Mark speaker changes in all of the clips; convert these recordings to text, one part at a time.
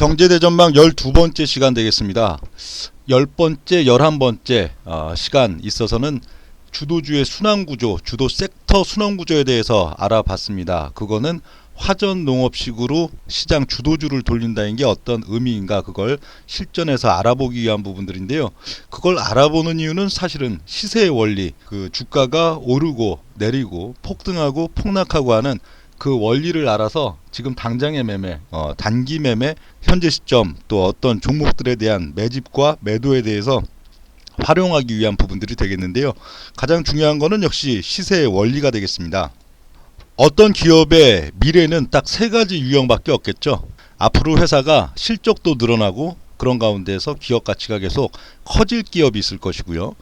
Speaker 1: 경제대전망 12번째 시간 되겠습니다. 10번째, 11번째 시간 있어서는 주도주의 순환구조, 주도 섹터 순환구조에 대해서 알아봤습니다. 그거는 화전농업식으로 시장 주도주를 돌린다는 게 어떤 의미인가, 그걸 실전에서 알아보기 위한 부분들인데요. 그걸 알아보는 이유는 사실은 시세의 원리, 그 주가가 오르고 내리고 폭등하고 폭락하고 하는 그 원리를 알아서 지금 당장의 매매, 단기 매매, 현재 시점, 또 어떤 종목들에 대한 매집과 매도에 대해서 활용하기 위한 부분들이 되겠는데요. 가장 중요한 거는 역시 시세의 원리가 되겠습니다. 어떤 기업의 미래는 딱 세 가지 유형밖에 없겠죠. 앞으로 회사가 실적도 늘어나고 그런 가운데서 기업 가치가 계속 커질 기업이 있을 것이고요.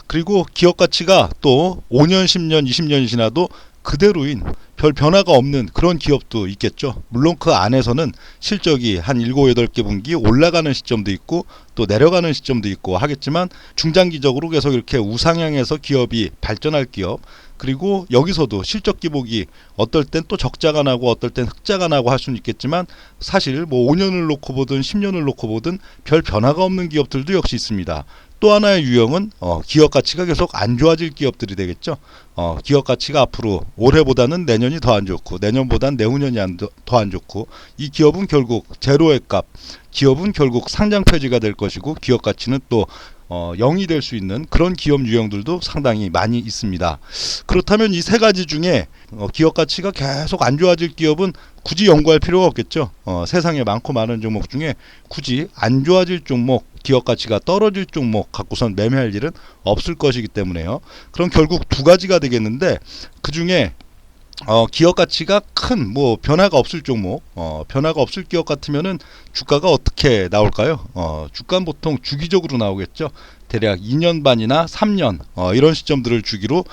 Speaker 1: 그리고 기업 가치가 또 5년, 10년, 20년이 지나도 그대로인 별 변화가 없는 그런 기업도 있겠죠. 물론 그 안에서는 실적이 한 7, 8개 분기 올라가는 시점도 있고 또 내려가는 시점도 있고 하겠지만 중장기적으로 계속 이렇게 우상향해서 기업이 발전할 기업, 그리고 여기서도 실적 기복이 어떨 땐 또 적자가 나고 어떨 땐 흑자가 나고 할 수는 있겠지만 사실 뭐 5년을 놓고 보든 10년을 놓고 보든 별 변화가 없는 기업들도 역시 있습니다. 또 하나의 유형은 기업 가치가 계속 안 좋아질 기업들이 되겠죠. 기업 가치가 앞으로 올해보다는 내년이 더 안 좋고 내년보다는 내후년이 더 안 좋고, 이 기업은 결국 제로의 값, 기업은 결국 상장 폐지가 될 것이고 기업 가치는 또 0이 될 수 있는 그런 기업 유형들도 상당히 많이 있습니다. 그렇다면 이 세 가지 중에 기업 가치가 계속 안 좋아질 기업은 굳이 연구할 필요가 없겠죠. 세상에 많고 많은 종목 중에 굳이 안 좋아질 종목, 기업 가치가 떨어질 종목 갖고선 매매할 일은 없을 것이기 때문에요. 그럼 결국 두 가지가 되겠는데, 그 중에 기업 가치가 큰 뭐 변화가 없을 종목, 변화가 없을 기업 같으면은 주가가 어떻게 나올까요? 주가는 보통 주기적으로 나오겠죠. 대략 2년 반이나 3년 이런 시점들을 주기로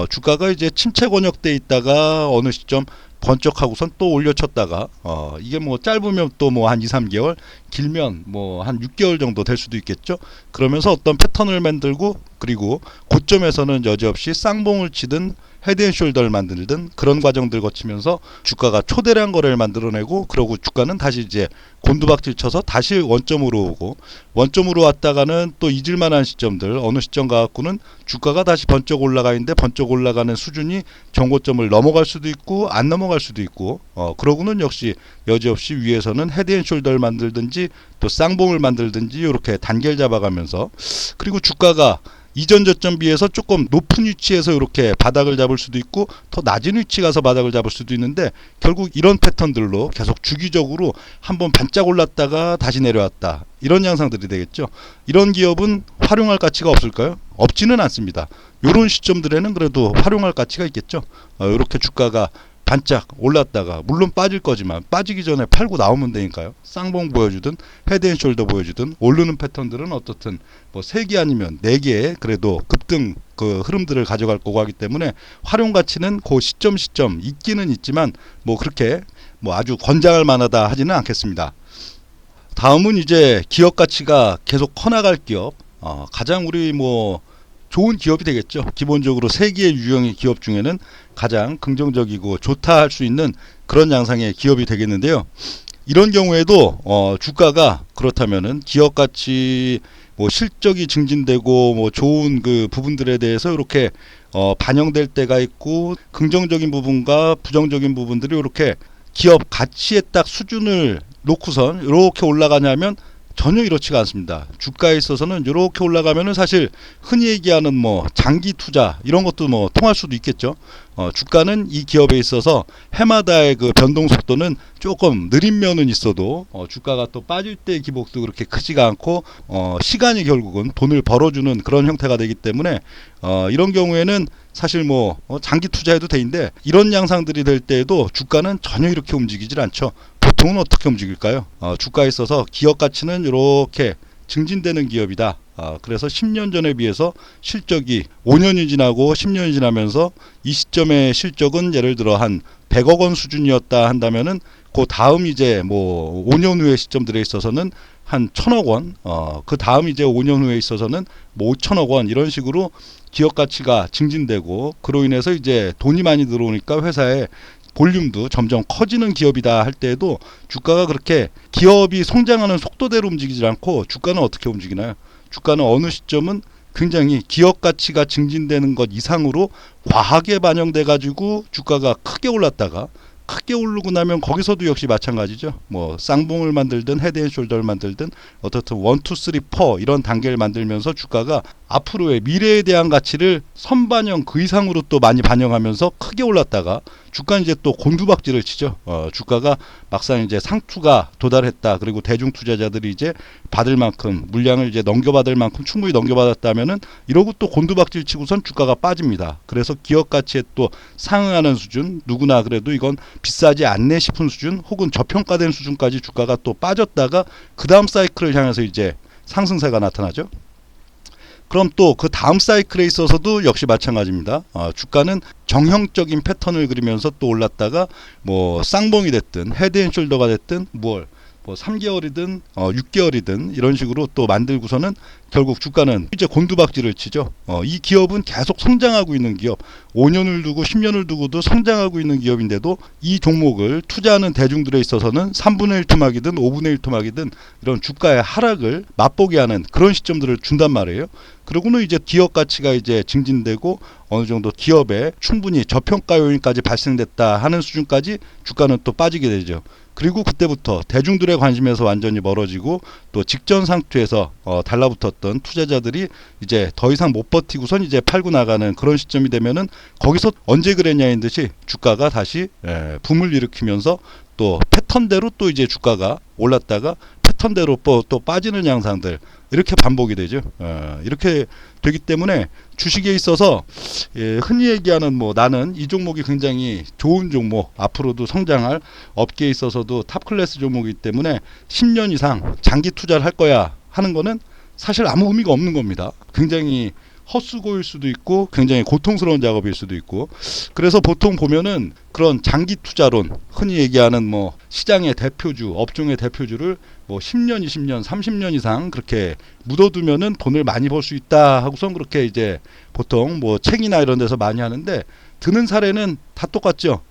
Speaker 1: 주가가 이제 침체 권역돼 있다가 어느 시점 번쩍하고선 또 올려쳤다가 이게 뭐 짧으면 또 뭐 한 2, 3개월, 길면 뭐 한 6개월 정도 될 수도 있겠죠. 그러면서 어떤 패턴을 만들고, 그리고 고점에서는 여지없이 쌍봉을 치든 헤드앤숄더를 만들든 그런 과정들 거치면서 주가가 초대량 거래를 만들어내고, 그러고 주가는 다시 이제 곤두박질 쳐서 다시 원점으로 오고, 원점으로 왔다가는 또 잊을만한 시점들, 어느 시점 가갖고는 주가가 다시 번쩍 올라가 있는데 번쩍 올라가는 수준이 정고점을 넘어갈 수도 있고 안 넘어갈 수도 있고, 그러고는 역시 여지없이 위에서는 헤드앤숄더를 만들든지 또 쌍봉을 만들든지 이렇게 단계를 잡아가면서, 그리고 주가가 이전 저점 비해서 조금 높은 위치에서 이렇게 바닥을 잡을 수도 있고 더 낮은 위치 가서 바닥을 잡을 수도 있는데, 결국 이런 패턴들로 계속 주기적으로 한번 반짝 올랐다가 다시 내려왔다, 이런 양상들이 되겠죠. 이런 기업은 활용할 가치가 없을까요? 없지는 않습니다. 이런 시점들에는 그래도 활용할 가치가 있겠죠. 이렇게 주가가 반짝 올랐다가 물론 빠질 거지만 빠지기 전에 팔고 나오면 되니까요. 쌍봉 보여주든 헤드앤숄더 보여주든 오르는 패턴들은 어떻든 뭐 3개 아니면 4개의 그래도 급등 그 흐름들을 가져갈 거고 하기 때문에 활용 가치는 그 시점 있기는 있지만 뭐 그렇게 뭐 아주 권장할 만하다 하지는 않겠습니다. 다음은 이제 기업 가치가 계속 커나갈 기업, 가장 우리 뭐 좋은 기업이 되겠죠. 기본적으로 세 개의 유형의 기업 중에는 가장 긍정적이고 좋다 할 수 있는 그런 양상의 기업이 되겠는데요. 이런 경우에도 주가가 그렇다면은 기업 가치 뭐 실적이 증진되고 뭐 좋은 그 부분들에 대해서 이렇게 반영될 때가 있고, 긍정적인 부분과 부정적인 부분들이 이렇게 기업 가치의 딱 수준을 놓고선 이렇게 올라가냐면 전혀 이렇지가 않습니다. 주가에 있어서는 이렇게 올라가면은 사실 흔히 얘기하는 뭐 장기 투자 이런 것도 뭐 통할 수도 있겠죠. 주가는 이 기업에 있어서 해마다의 그 변동 속도는 조금 느린 면은 있어도 주가가 또 빠질 때 기복도 그렇게 크지가 않고 시간이 결국은 돈을 벌어주는 그런 형태가 되기 때문에 이런 경우에는 사실 뭐 장기 투자해도 되는데, 이런 양상들이 될 때에도 주가는 전혀 이렇게 움직이질 않죠. 보통은 어떻게 움직일까요? 주가에 있어서 기업 가치는 이렇게 증진되는 기업이다. 그래서 10년 전에 비해서 실적이 5년이 지나고 10년이 지나면서 이 시점의 실적은 예를 들어 한 100억 원 수준이었다 한다면은 그 다음 이제 뭐 5년 후의 시점들에 있어서는 한 1000억 원, 그 다음 이제 5년 후에 있어서는 뭐 5천억 원, 이런 식으로 기업 가치가 증진되고, 그로 인해서 이제 돈이 많이 들어오니까 회사에 볼륨도 점점 커지는 기업이다 할 때에도 주가가 그렇게 기업이 성장하는 속도대로 움직이지 않고 주가는 어떻게 움직이나요? 주가는 어느 시점은 굉장히 기업 가치가 증진되는 것 이상으로 과하게 반영돼 가지고 주가가 크게 올랐다가 크게 오르고 나면 거기서도 역시 마찬가지죠. 뭐 쌍봉을 만들든 헤드앤숄더를 만들든 어떻든 1, 2, 3, 4 이런 단계를 만들면서 주가가 앞으로의 미래에 대한 가치를 선반영 그 이상으로 또 많이 반영하면서 크게 올랐다가 주가는 이제 또 곤두박질을 치죠. 주가가 막상 이제 상투가 도달했다. 그리고 대중 투자자들이 이제 받을 만큼 물량을 이제 넘겨받을 만큼 충분히 넘겨받았다면은 이러고 또 곤두박질 치고선 주가가 빠집니다. 그래서 기업 가치에 또 상응하는 수준, 누구나 그래도 이건 비싸지 않네 싶은 수준 혹은 저평가된 수준까지 주가가 또 빠졌다가 그 다음 사이클을 향해서 이제 상승세가 나타나죠. 그럼 또 그 다음 사이클에 있어서도 역시 마찬가지입니다. 주가는 정형적인 패턴을 그리면서 또 올랐다가 뭐 쌍봉이 됐든 헤드앤숄더가 됐든 뭐 3개월이든 6개월이든 이런 식으로 또 만들고서는 결국 주가는 이제 곤두박질을 치죠. 이 기업은 계속 성장하고 있는 기업, 5년을 두고 10년을 두고도 성장하고 있는 기업인데도 이 종목을 투자하는 대중들에 있어서는 3분의 1 토막이든 5분의 1 토막이든 이런 주가의 하락을 맛보게 하는 그런 시점들을 준단 말이에요. 그러고는 이제 기업 가치가 이제 증진되고 어느 정도 기업에 충분히 저평가 요인까지 발생됐다 하는 수준까지 주가는 또 빠지게 되죠. 그리고 그때부터 대중들의 관심에서 완전히 멀어지고 또 직전 상투에서 달라붙었던 투자자들이 이제 더 이상 못 버티고선 이제 팔고 나가는 그런 시점이 되면은 거기서 언제 그랬냐인 듯이 주가가 다시 붐을 일으키면서 또 패턴대로 또 이제 주가가 올랐다가 패턴대로 또 빠지는 양상들 이렇게 반복이 되죠. 이렇게 되기 때문에 주식에 있어서 흔히 얘기하는 뭐 나는 이 종목이 굉장히 좋은 종목, 앞으로도 성장할 업계에 있어서도 탑 클래스 종목이기 때문에 10년 이상 장기 투자를 할 거야 하는 거는 사실 아무 의미가 없는 겁니다. 굉장히 헛수고일 수도 있고 굉장히 고통스러운 작업일 수도 있고, 그래서 보통 보면은 그런 장기 투자론, 흔히 얘기하는 뭐 시장의 대표주, 업종의 대표주를 뭐 10년, 20년, 30년 이상 그렇게 묻어두면은 돈을 많이 벌 수 있다 하고선 그렇게 이제 보통 뭐 책이나 이런 데서 많이 하는데, 드는 사례는 다 똑같죠.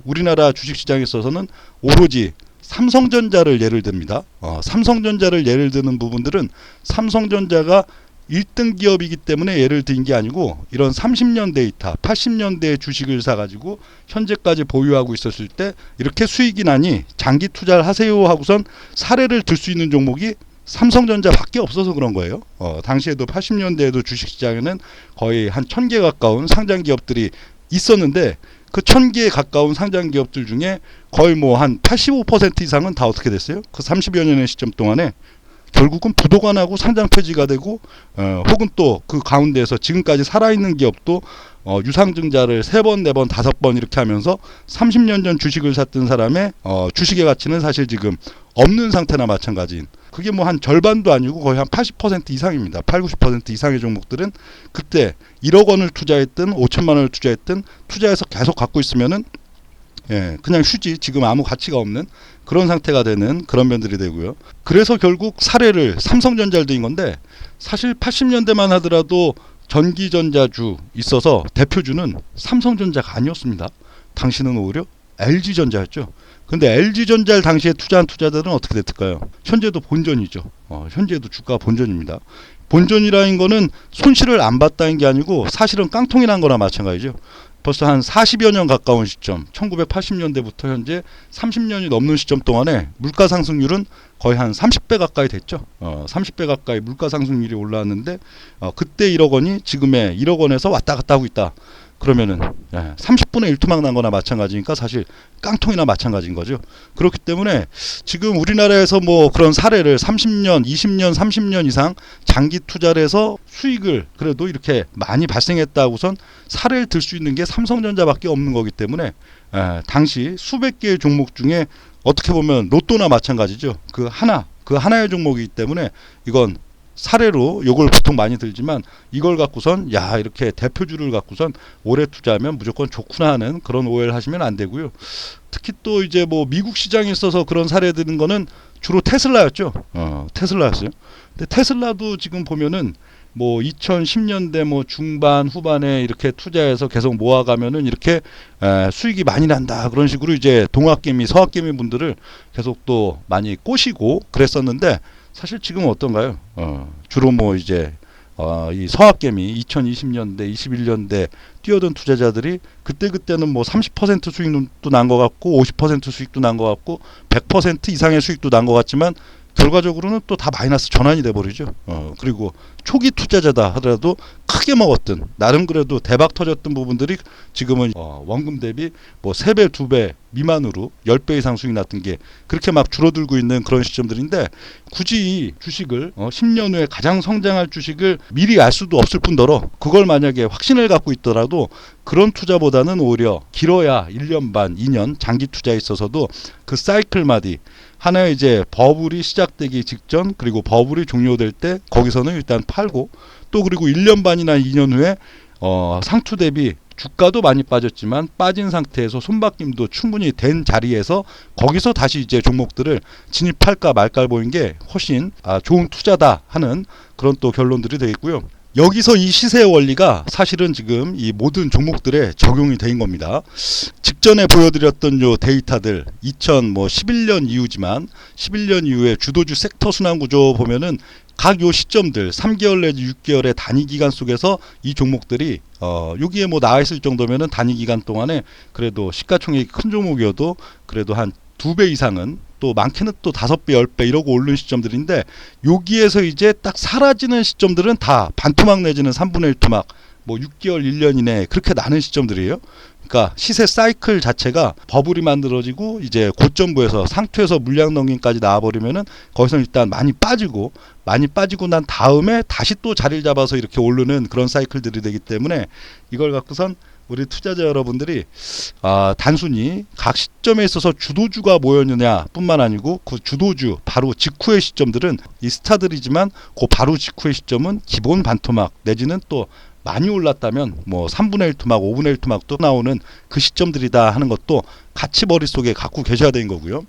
Speaker 1: 우리나라 주식시장에 있어서는 오로지 삼성전자를 예를 듭니다. 삼성전자를 예를 드는 부분들은 삼성전자가 1등 기업이기 때문에 예를 든 게 아니고, 이런 30년 데이터, 80년대 주식을 사가지고 현재까지 보유하고 있었을 때 이렇게 수익이 나니 장기 투자를 하세요 하고선 사례를 들 수 있는 종목이 삼성전자밖에 없어서 그런 거예요. 당시에도 80년대에도 주식시장에는 거의 한 1000개 가까운 상장 기업들이 있었는데, 그 1000개에 가까운 상장 기업들 중에 거의 뭐 한 85% 이상은 다 어떻게 됐어요? 그 30여 년의 시점 동안에 결국은 부도가 나고 상장 폐지가 되고, 혹은 또 그 가운데에서 지금까지 살아있는 기업도 유상증자를 3번, 4번, 5번 이렇게 하면서 30년 전 주식을 샀던 사람의 주식의 가치는 사실 지금 없는 상태나 마찬가지인, 그게 뭐 한 절반도 아니고 거의 한 80% 이상입니다. 8, 90% 이상의 종목들은 그때 1억 원을 투자했든 5천만 원을 투자했든 투자해서 계속 갖고 있으면은 그냥 휴지, 지금 아무 가치가 없는 그런 상태가 되는 그런 면들이 되고요. 그래서 결국 사례를 삼성전자를 든 건데, 사실 80년대만 하더라도 전기전자주 있어서 대표주는 삼성전자가 아니었습니다. 당시는 오히려 LG전자였죠. 근데 LG전자를 당시에 투자한 투자자들은 어떻게 됐을까요? 현재도 본전이죠. 현재도 주가 본전입니다. 본전이라는 거는 손실을 안 봤다는 게 아니고 사실은 깡통이 난 거나 마찬가지죠. 벌써 한 40여 년 가까운 시점, 1980년대부터 현재 30년이 넘는 시점 동안에 물가 상승률은 거의 한 30배 가까이 됐죠. 30배 가까이 물가 상승률이 올라왔는데, 그때 1억 원이 지금의 1억 원에서 왔다 갔다 하고 있다. 그러면은 30분의 1 토막 난 거나 마찬가지니까 사실 깡통이나 마찬가지인 거죠. 그렇기 때문에 지금 우리나라에서 뭐 그런 사례를 30년, 20년, 30년 이상 장기 투자를 해서 수익을 그래도 이렇게 많이 발생했다고선 사례를 들 수 있는 게 삼성전자밖에 없는 거기 때문에, 당시 수백 개의 종목 중에 어떻게 보면 로또나 마찬가지죠. 그 하나의 종목이기 때문에 이건 사례로 요걸 보통 많이 들지만, 이걸 갖고선 이렇게 대표주를 갖고선 오래 투자하면 무조건 좋구나 하는 그런 오해를 하시면 안 되고요. 특히 또 이제 뭐 미국 시장에 있어서 그런 사례 드는 거는 주로 테슬라였죠. 테슬라였어요. 근데 테슬라도 지금 보면은 뭐 2010년대 뭐 중반 후반에 이렇게 투자해서 계속 모아가면은 이렇게 수익이 많이 난다 그런 식으로 이제 동학개미 서학개미 분들을 계속 또 많이 꼬시고 그랬었는데 사실 지금은 어떤가요? 주로 뭐 이제 이 서학개미 2020년대 21년대 뛰어든 투자자들이 그때는 뭐 30% 수익도 난 것 같고 50% 수익도 난 것 같고 100% 이상의 수익도 난 것 같지만 결과적으로는 또 다 마이너스 전환이 돼버리죠. 그리고 초기 투자자다 하더라도 크게 먹었던 나름 그래도 대박 터졌던 부분들이 지금은 원금 대비 뭐 3배 2배 미만으로 10배 이상 수익 났던 게 그렇게 막 줄어들고 있는 그런 시점들인데 굳이 이 주식을 10년 후에 가장 성장할 주식을 미리 알 수도 없을 뿐더러 그걸 만약에 확신을 갖고 있더라도 그런 투자보다는 오히려 길어야 1년 반 2년 장기 투자에 있어서도 그 사이클마디 하나의 이제 버블이 시작되기 직전 그리고 버블이 종료될 때 거기서는 일단 팔고 또 그리고 1년 반이나 2년 후에 상투 대비 주가도 많이 빠졌지만 빠진 상태에서 손바뀜도 충분히 된 자리에서 거기서 다시 이제 종목들을 진입할까 말까 보는 게 훨씬 좋은 투자다 하는 그런 또 결론들이 되겠고요. 여기서 이 시세의 원리가 사실은 지금 이 모든 종목들에 적용이 된 겁니다. 직전에 보여드렸던 요 데이터들 2011년 이후지만 11년 이후에 주도주 섹터 순환 구조 보면은 각 요 시점들 3개월 내지 6개월의 단위 기간 속에서 이 종목들이 여기에 뭐 나와 있을 정도면은 단위 기간 동안에 그래도 시가총액이 큰 종목이어도 그래도 한 2배 이상은 또 많게는 또 5배 10배 이러고 오른 시점들인데 여기에서 이제 딱 사라지는 시점들은 다 반토막 내지는 3분의 1 토막 뭐 6개월 1년 이내에 그렇게 나는 시점들이에요. 그러니까 시세 사이클 자체가 버블이 만들어지고 이제 고점부에서 상투에서 물량 넘김까지 나와버리면은 거기서 일단 많이 빠지고 난 다음에 다시 또 자리를 잡아서 이렇게 오르는 그런 사이클들이 되기 때문에 이걸 갖고선 우리 투자자 여러분들이 단순히 각 시점에 있어서 주도주가 뭐였느냐 뿐만 아니고 그 주도주 바로 직후의 시점들은 이 스타들이지만 그 바로 직후의 시점은 기본 반토막 내지는 또 많이 올랐다면 뭐 3분의 1 토막 5분의 1 토막도 나오는 그 시점들이다 하는 것도 같이 머릿속에 갖고 계셔야 되는 거고요.